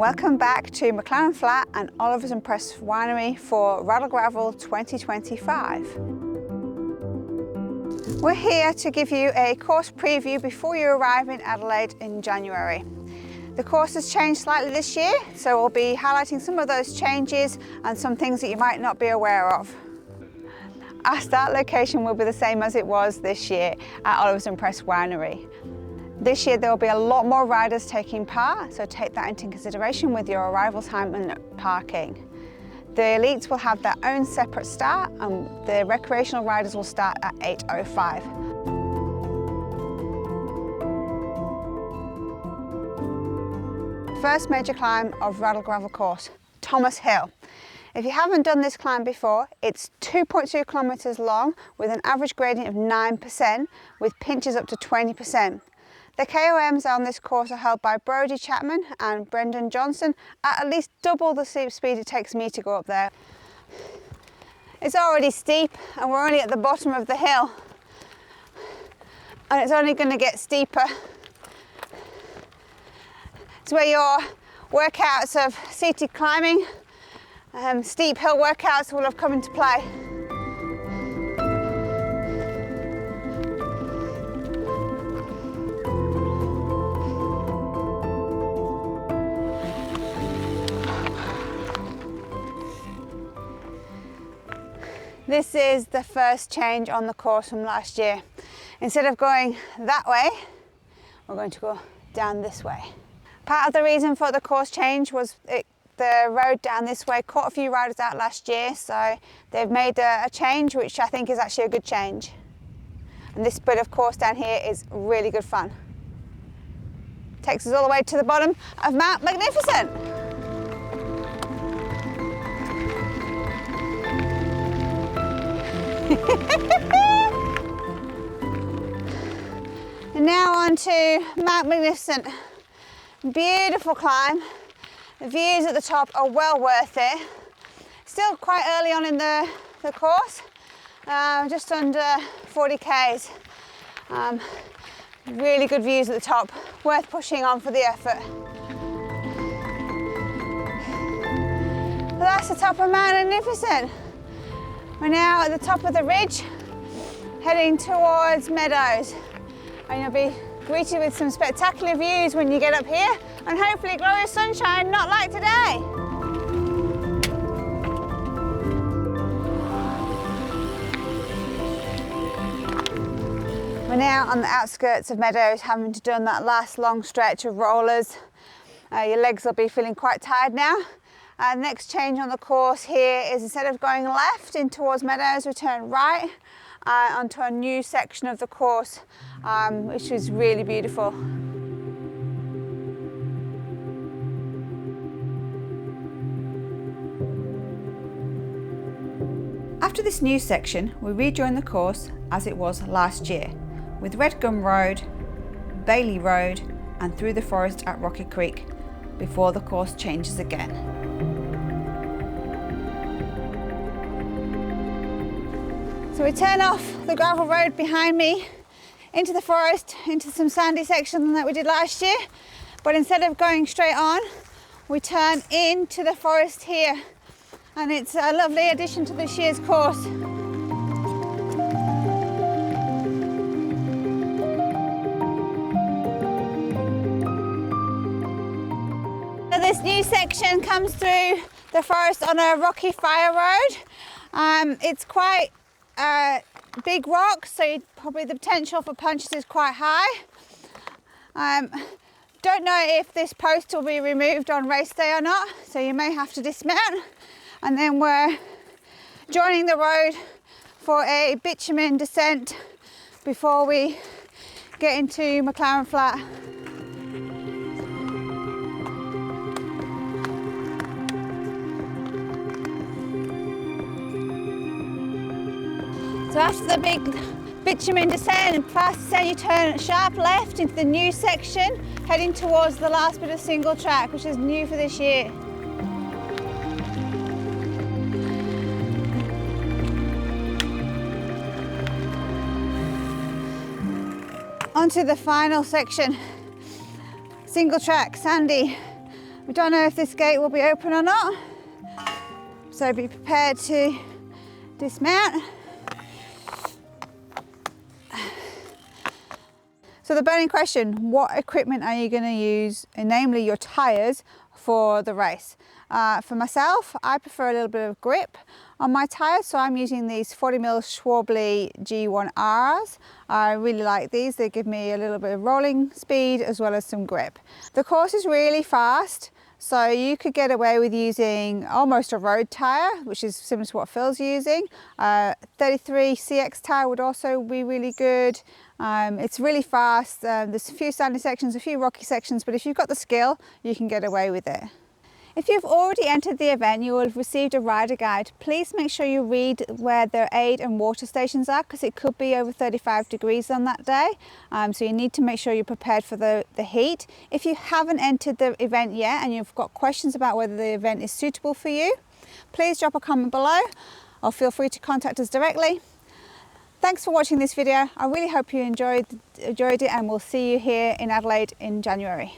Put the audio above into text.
Welcome back to McLaren Flat and Oliver's and Press Winery for RADL GRVL 2025. We're here to give you a course preview before you arrive in Adelaide in January. The course has changed slightly this year, so we'll be highlighting some of those changes and some things that you might not be aware of. Our start location will be the same as it was this year at Oliver's and Press Winery. This year there will be a lot more riders taking part, so take that into consideration with your arrival time and parking. The elites will have their own separate start and the recreational riders will start at 8:05. First major climb of RADL GRVL course, Thomas Hill. If you haven't done this climb before, it's 2.2 kilometres long with an average gradient of 9% with pinches up to 20%. The KOMs on this course are held by Brodie Chapman and Brendan Johnson at least double the speed it takes me to go up there. It's already steep and we're only at the bottom of the hill and it's only going to get steeper. It's where your workouts of seated climbing, steep hill workouts will have come into play. This is the first change on the course from last year. Instead of going that way, we're going to go down this way. Part of the reason for the course change was the road down this way caught a few riders out last year, so they've made a change, which I think is actually a good change. And this bit of course down here is really good fun. Takes us all the way to the bottom of Mount Magnificent. And now on to Mount Magnificent. Beautiful climb. The views at the top are well worth it. Still quite early on in the course, just under 40 k's. Really good views at the top, worth pushing on for the effort. So that's the top of Mount Magnificent. We're now at the top of the ridge, heading towards Meadows. And you'll be greeted with some spectacular views when you get up here, and hopefully glorious sunshine, not like today. We're now on the outskirts of Meadows, having done that last long stretch of rollers. Your legs will be feeling quite tired now. Next change on the course here is instead of going left in towards Meadows, we turn right onto a new section of the course, which is really beautiful. After this new section, we rejoin the course as it was last year, with Red Gum Road, Bailey Road and through the forest at Rocky Creek, before the course changes again. So we turn off the gravel road behind me into the forest, into some sandy section that we did last year, but instead of going straight on, we turn into the forest here, and it's a lovely addition to this year's course. So this new section comes through the forest on a rocky fire road. It's quite big rocks, so probably the potential for punches is quite high. Don't know if this post will be removed on race day or not, so you may have to dismount. And then we're joining the road for a bitumen descent before we get into McLaren Flat. So after the big bitumen descent and fast descent, you turn sharp left into the new section, heading towards the last bit of single track, which is new for this year. Onto the final section, single track, sandy, We don't know if this gate will be open or not, so be prepared to dismount. So the burning question, what equipment are you going to use, namely your tyres, for the race? For myself, I prefer a little bit of grip on my tyres, so I'm using these 40mm Schwalbe G1Rs. I really like these. They give me a little bit of rolling speed as well as some grip. The course is really fast, so you could get away with using almost a road tyre, which is similar to what Phil's using. 33 CX tyre would also be really good. It's really fast. There's a few sandy sections, a few rocky sections, but if you've got the skill, you can get away with it. If you've already entered the event, you will have received a rider guide. Please make sure you read where their aid and water stations are, because it could be over 35 degrees on that day. So you need to make sure you're prepared for the heat. If you haven't entered the event yet and you've got questions about whether the event is suitable for you, please drop a comment below or feel free to contact us directly. Thanks for watching this video. I really hope you enjoyed it, and we'll see you here in Adelaide in January.